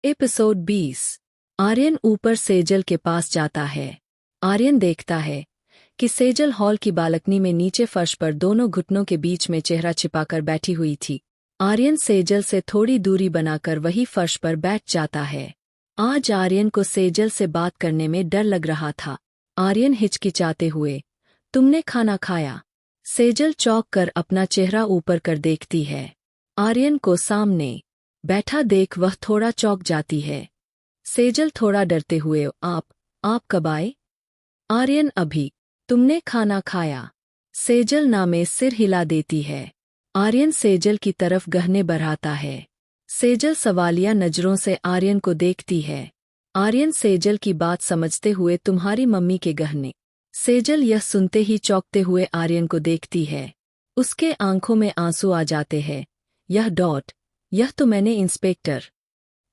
Episode 20। Aryan ऊपर सेजल के पास जाता है। आर्यन देखता है कि सेजल हॉल की बालकनी में नीचे फर्श पर दोनों घुटनों के बीच में चेहरा छिपाकर बैठी हुई थी। आर्यन सेजल से थोड़ी दूरी बनाकर वही फर्श पर बैठ जाता है। आज आर्यन को सेजल से बात करने में डर लग रहा था। आर्यन हिचकिचाते हुए, तुमने खाना खाया? सेजल चौंक कर अपना चेहरा ऊपर कर देखती है। आर्यन को सामने बैठा देख वह थोड़ा चौंक जाती है। सेजल थोड़ा डरते हुए, आप कब आए? आर्यन, अभी। तुमने खाना खाया? सेजल ना में सिर हिला देती है। आर्यन सेजल की तरफ गहने बढ़ाता है। सेजल सवालिया नजरों से आर्यन को देखती है। आर्यन सेजल की बात समझते हुए, तुम्हारी मम्मी के गहने? सेजल यह सुनते ही चौंकते हुए आर्यन को देखती है। उसके आंखों में आंसू आ जाते हैं। यह तो मैंने इंस्पेक्टर।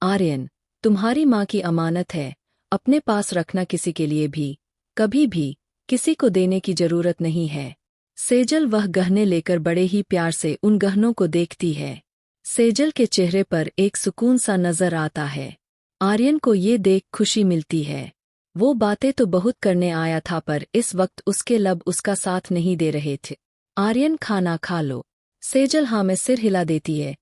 आर्यन, तुम्हारी माँ की अमानत है, अपने पास रखना, किसी के लिए भी, कभी भी किसी को देने की जरूरत नहीं है। सेजल वह गहने लेकर बड़े ही प्यार से उन गहनों को देखती है। सेजल के चेहरे पर एक सुकून सा नजर आता है। आर्यन को ये देख खुशी मिलती है। वो बातें तो बहुत करने आया था, पर इस वक्त उसके लब उसका साथ नहीं दे रहे थे। आर्यन, खाना खा लो। सेजल हाँ में सिर हिला देती है।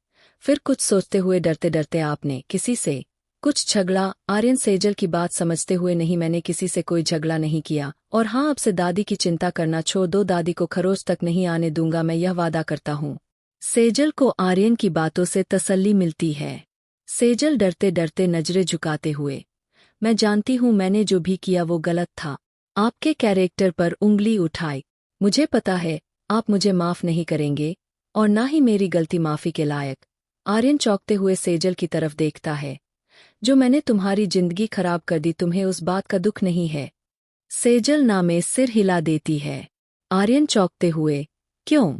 फिर कुछ सोचते हुए, डरते डरते, आपने किसी से कुछ झगड़ा? आर्यन सेजल की बात समझते हुए, नहीं, मैंने किसी से कोई झगड़ा नहीं किया, और हाँ, अब से दादी की चिंता करना छोड़ दो, दादी को खरोच तक नहीं आने दूंगा, मैं यह वादा करता हूँ। सेजल को आर्यन की बातों से तसल्ली मिलती है। सेजल डरते डरते नजरें झुकाते हुए, मैं जानती हूँ मैंने जो भी किया वो गलत था। आपके कैरेक्टर पर उंगली उठाई। मुझे पता है आप मुझे माफ नहीं करेंगे, और ना ही मेरी गलती माफी के लायक। आर्यन चौंकते हुए सेजल की तरफ देखता है। जो मैंने तुम्हारी जिंदगी खराब कर दी, तुम्हें उस बात का दुख नहीं है? सेजल ना में सिर हिला देती है। आर्यन चौंकते हुए, क्यों?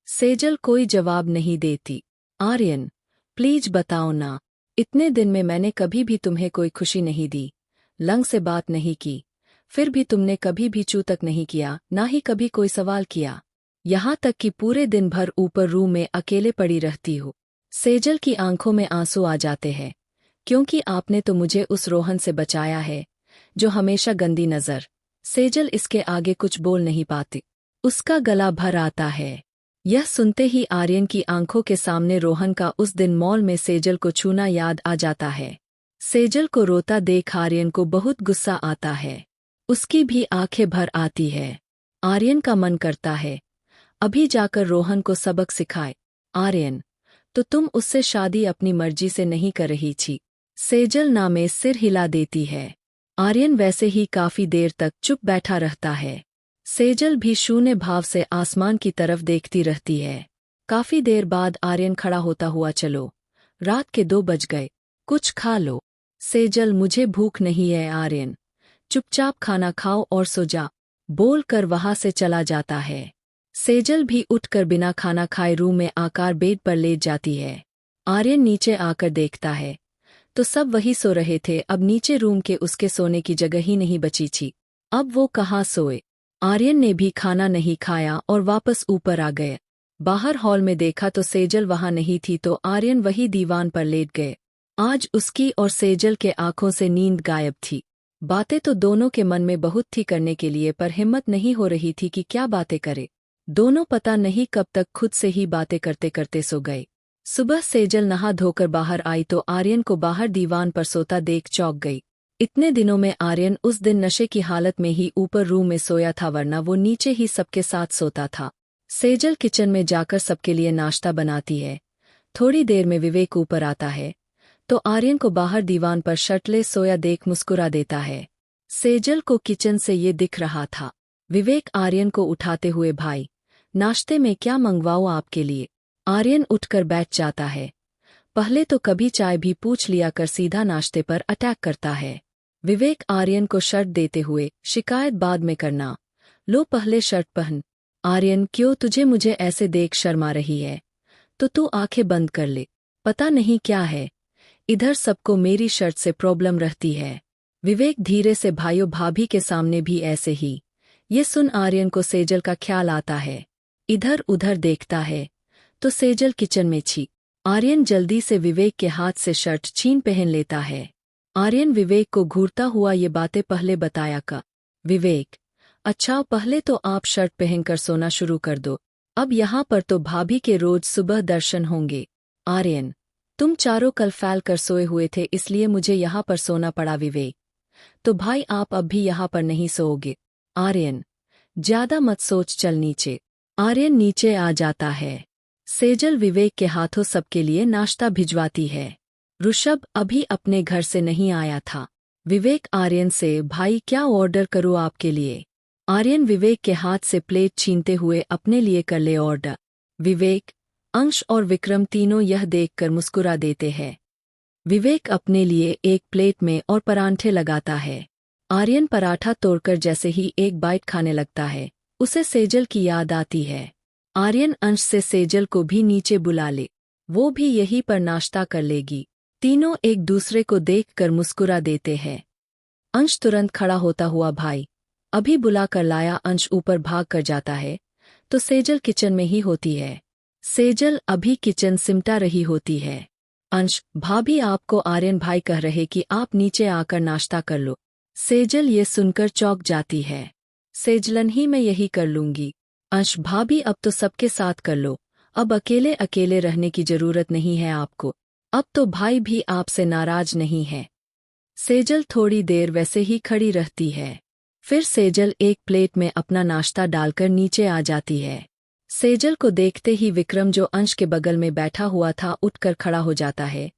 सेजल कोई जवाब नहीं देती। आर्यन, प्लीज बताओ ना, इतने दिन में मैंने कभी भी तुम्हें कोई खुशी नहीं दी, लंग से बात नहीं की, फिर भी तुमने कभी भी चू तक नहीं किया, ना ही कभी कोई सवाल किया, यहाँ तक कि पूरे दिन भर ऊपर रूम में अकेले पड़ी रहती हो। सेजल की आंखों में आंसू आ जाते हैं, क्योंकि आपने तो मुझे उस रोहन से बचाया है जो हमेशा गंदी नजर। सेजल इसके आगे कुछ बोल नहीं पाती। उसका गला भर आता है। यह सुनते ही आर्यन की आंखों के सामने रोहन का उस दिन मॉल में सेजल को छूना याद आ जाता है। सेजल को रोता देख आर्यन को बहुत गुस्सा आता है। उसकी भी आंखें भर आती है। आर्यन का मन करता है अभी जाकर रोहन को सबक सिखाए। आर्यन, तो तुम उससे शादी अपनी मर्जी से नहीं कर रही थी? सेजल ना में सिर हिला देती है। आर्यन वैसे ही काफी देर तक चुप बैठा रहता है। सेजल भी शून्य भाव से आसमान की तरफ देखती रहती है। काफी देर बाद आर्यन खड़ा होता हुआ, चलो, रात के 2 बज गए, कुछ खा लो। सेजल, मुझे भूख नहीं है। आर्यन, चुपचाप खाना खाओ और सो जा, बोल कर वहां से चला जाता है। सेजल भी उठकर बिना खाना खाए रूम में आकर बेड पर लेट जाती है। आर्यन नीचे आकर देखता है तो सब वही सो रहे थे। अब नीचे रूम के उसके सोने की जगह ही नहीं बची थी। अब वो कहाँ सोए? आर्यन ने भी खाना नहीं खाया और वापस ऊपर आ गए। बाहर हॉल में देखा तो सेजल वहां नहीं थी, तो आर्यन वही दीवान पर लेट गए। आज उसकी और सेजल के आंखों से नींद गायब थी। बातें तो दोनों के मन में बहुत थी करने के लिए, पर हिम्मत नहीं हो रही थी कि क्या बातें करे। दोनों पता नहीं कब तक खुद से ही बातें करते करते सो गए। सुबह सेजल नहा धोकर बाहर आई तो आर्यन को बाहर दीवान पर सोता देख चौंक गई। इतने दिनों में आर्यन उस दिन नशे की हालत में ही ऊपर रूम में सोया था, वरना वो नीचे ही सबके साथ सोता था। सेजल किचन में जाकर सबके लिए नाश्ता बनाती है। थोड़ी देर में विवेक ऊपर आता है तो आर्यन को बाहर दीवान पर शर्टलेस सोया देख मुस्कुरा देता है। सेजल को किचन से ये दिख रहा था। विवेक आर्यन को उठाते हुए, भाई, नाश्ते में क्या मंगवाऊं आपके लिए? आर्यन उठकर बैठ जाता है। पहले तो कभी चाय भी पूछ लिया कर, सीधा नाश्ते पर अटैक करता है। विवेक आर्यन को शर्ट देते हुए, शिकायत बाद में करना, लो पहले शर्ट पहन। आर्यन, क्यों, तुझे मुझे ऐसे देख शर्म आ रही है? तो तू आंखें बंद कर ले, पता नहीं क्या है, इधर सबको मेरी शर्ट से प्रॉब्लम रहती है। विवेक धीरे से, भाइयों भाभी के सामने भी ऐसे ही। ये सुन आर्यन को सेजल का ख्याल आता है। इधर उधर देखता है तो सेजल किचन में छी। आर्यन जल्दी से विवेक के हाथ से शर्ट छीन पहन लेता है। आर्यन विवेक को घूरता हुआ ये बातें पहले बताया का। विवेक, अच्छा पहले तो आप शर्ट पहनकर सोना शुरू कर दो, अब यहाँ पर तो भाभी के रोज सुबह दर्शन होंगे। आर्यन, तुम चारों कल फैल कर सोए हुए थे इसलिए मुझे यहाँ पर सोना पड़ा। विवेक, तो भाई आप अब भी यहाँ पर नहीं सोओगे। आर्यन, ज्यादा मत सोच, चल नीचे। आर्यन नीचे आ जाता है। सेजल विवेक के हाथों सबके लिए नाश्ता भिजवाती है। ऋषभ अभी अपने घर से नहीं आया था। विवेक आर्यन से, भाई क्या ऑर्डर करूँ आपके लिए? आर्यन विवेक के हाथ से प्लेट छीनते हुए, अपने लिए कर ले ऑर्डर। विवेक, अंश और विक्रम तीनों यह देखकर मुस्कुरा देते हैं। विवेक अपने लिए एक प्लेट में और परांठे लगाता है। आर्यन पराठा तोड़कर जैसे ही एक बाइट खाने लगता है, उसे सेजल की याद आती है। आर्यन अंश से सेजल को भी नीचे बुला ले, वो भी यहीं पर नाश्ता कर लेगी। तीनों एक दूसरे को देखकर मुस्कुरा देते हैं। अंश तुरंत खड़ा होता हुआ, भाई अभी बुला कर लाया। अंश ऊपर भाग कर जाता है तो सेजल किचन में ही होती है। सेजल अभी किचन सिमटा रही होती है। अंश, भाभी आपको आर्यन भाई कह रहे कि आप नीचे आकर नाश्ता कर लो। सेजल ये सुनकर चौंक जाती है। सेजलन ही मैं यही कर लूंगी। अंश, भाभी अब तो सबके साथ कर लो, अब अकेले अकेले रहने की जरूरत नहीं है आपको, अब तो भाई भी आपसे नाराज नहीं है। सेजल थोड़ी देर वैसे ही खड़ी रहती है। फिर सेजल एक प्लेट में अपना नाश्ता डालकर नीचे आ जाती है। सेजल को देखते ही विक्रम जो अंश के बगल में बैठा हुआ था उठकर खड़ा हो जाता है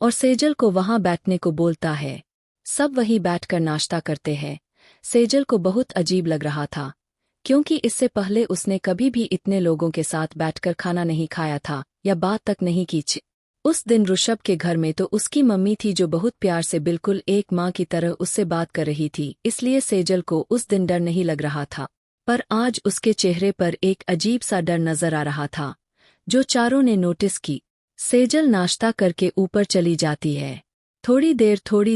और सेजल को वहां बैठने को बोलता है। सब वहीं बैठकर नाश्ता करते हैं। सेजल को बहुत अजीब लग रहा था क्योंकि इससे पहले उसने कभी भी इतने लोगों के साथ बैठकर खाना नहीं खाया था या बात तक नहीं की। उस दिन ऋषभ के घर में तो उसकी मम्मी थी जो बहुत प्यार से बिल्कुल एक माँ की तरह उससे बात कर रही थी, इसलिए सेजल को उस दिन डर नहीं लग रहा था। पर आज उसके चेहरे पर एक अजीब सा डर नजर आ रहा था जो चारों ने नोटिस की। सेजल नाश्ता करके ऊपर चली जाती है। थोड़ी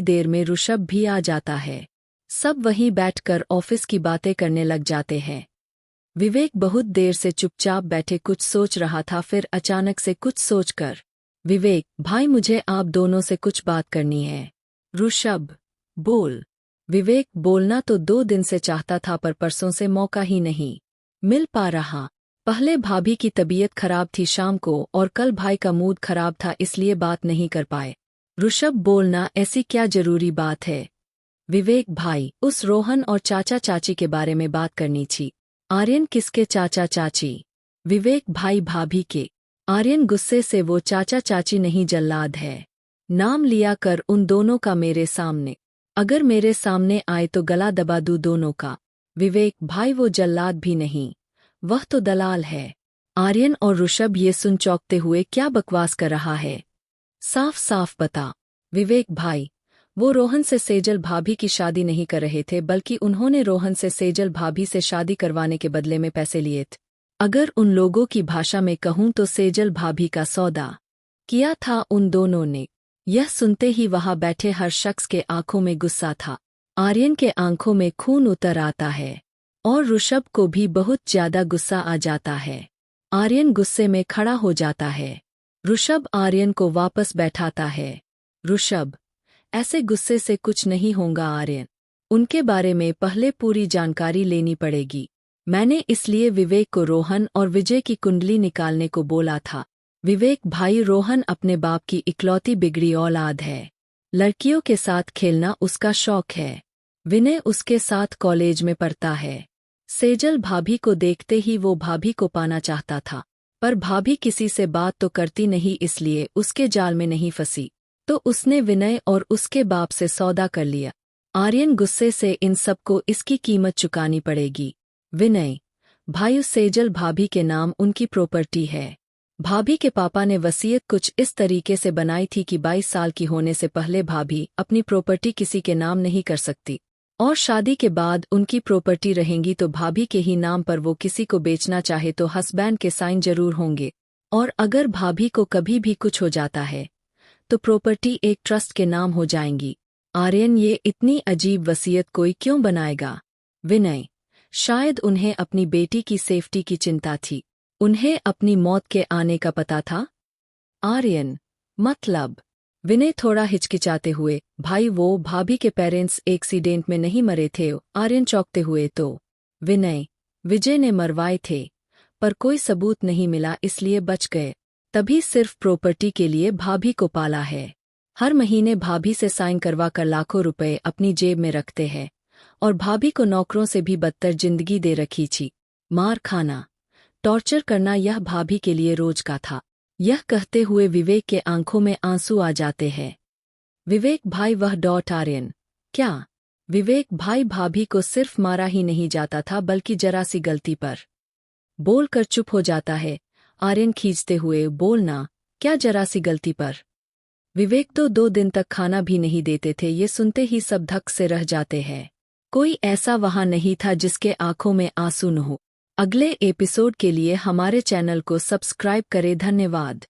देर में ऋषभ भी आ जाता है। सब वहीं बैठकर ऑफिस की बातें करने लग जाते हैं। विवेक बहुत देर से चुपचाप बैठे कुछ सोच रहा था, फिर अचानक से कुछ सोचकर, विवेक भाई मुझे आप दोनों से कुछ बात करनी है। ऋषभ, बोल। विवेक, बोलना तो 2 दिन से चाहता था पर परसों से मौका ही नहीं मिल पा रहा। पहले भाभी की तबीयत खराब थी शाम को और कल भाई का मूड खराब था इसलिए बात नहीं कर पाए। ऋषभ, बोलना, ऐसी क्या जरूरी बात है? विवेक, भाई उस रोहन और चाचा चाची के बारे में बात करनी थी। आर्यन, किसके चाचा चाची? विवेक, भाई भाभी के। आर्यन गुस्से से, वो चाचा चाची नहीं जल्लाद है, नाम लिया कर उन दोनों का मेरे सामने, अगर मेरे सामने आए तो गला दबा दूं दोनों का। विवेक, भाई वो जल्लाद भी नहीं, वह तो दलाल है। आर्यन और ऋषभ ये सुन चौंकते हुए, क्या बकवास कर रहा है, साफ साफ बता। विवेक, भाई वो रोहन से सेजल भाभी की शादी नहीं कर रहे थे बल्कि उन्होंने रोहन से सेजल भाभी से शादी करवाने के बदले में पैसे लिए थे। अगर उन लोगों की भाषा में कहूं तो सेजल भाभी का सौदा किया था उन दोनों ने। यह सुनते ही वहां बैठे हर शख्स के आंखों में गुस्सा था। आर्यन के आंखों में खून उतर आता है और ऋषभ को भी बहुत ज्यादा गुस्सा आ जाता है। आर्यन गुस्से में खड़ा हो जाता है। ऋषभ आर्यन को वापस बैठाता है। ऋषभ, ऐसे गुस्से से कुछ नहीं होगा आर्यन, उनके बारे में पहले पूरी जानकारी लेनी पड़ेगी। मैंने इसलिए विवेक को रोहन और विजय की कुंडली निकालने को बोला था। विवेक, भाई रोहन अपने बाप की इकलौती बिगड़ी औलाद है, लड़कियों के साथ खेलना उसका शौक है। विनय उसके साथ कॉलेज में पढ़ता है। सेजल भाभी को देखते ही वो भाभी को पाना चाहता था पर भाभी किसी से बात तो करती नहीं इसलिए उसके जाल में नहीं फंसी, तो उसने विनय और उसके बाप से सौदा कर लिया। आर्यन गुस्से से, इन सबको इसकी कीमत चुकानी पड़ेगी। विनय, भाई सेजल भाभी के नाम उनकी प्रॉपर्टी है। भाभी के पापा ने वसीयत कुछ इस तरीके से बनाई थी कि 22 साल की होने से पहले भाभी अपनी प्रॉपर्टी किसी के नाम नहीं कर सकती और शादी के बाद उनकी प्रॉपर्टी रहेंगी तो भाभी के ही नाम पर। वो किसी को बेचना चाहे तो हस्बैंड के साइन जरूर होंगे और अगर भाभी को कभी भी कुछ हो जाता है तो प्रॉपर्टी एक ट्रस्ट के नाम हो जाएंगी। आर्यन, ये इतनी अजीब वसीयत कोई क्यों बनाएगा? विनय, शायद उन्हें अपनी बेटी की सेफ्टी की चिंता थी, उन्हें अपनी मौत के आने का पता था। आर्यन, मतलब? विनय थोड़ा हिचकिचाते हुए, भाई वो भाभी के पेरेंट्स एक्सीडेंट में नहीं मरे थे? आर्यन चौंकते हुए, तो विनय, विजय ने मरवाए थे, पर कोई सबूत नहीं मिला इसलिए बच गए। तभी सिर्फ प्रॉपर्टी के लिए भाभी को पाला है। हर महीने भाभी से साइन करवा कर लाखों रुपए अपनी जेब में रखते हैं और भाभी को नौकरों से भी बदतर जिंदगी दे रखी थी। मार खाना, टॉर्चर करना यह भाभी के लिए रोज का था। यह कहते हुए विवेक के आंखों में आंसू आ जाते हैं। विवेक भाई वह डॉट आर्यन, क्या? विवेक भाई भाभी को सिर्फ मारा ही नहीं जाता था बल्कि जरा सी गलती पर बोल कर चुप हो जाता है। आर्यन खींचते हुए, बोलना, क्या जरा सी गलती पर? विवेक तो 2 दिन तक खाना भी नहीं देते थे। ये सुनते ही सब धक्क से रह जाते हैं। कोई ऐसा वहां नहीं था जिसके आंखों में आंसू न हो। अगले एपिसोड के लिए हमारे चैनल को सब्सक्राइब करें। धन्यवाद।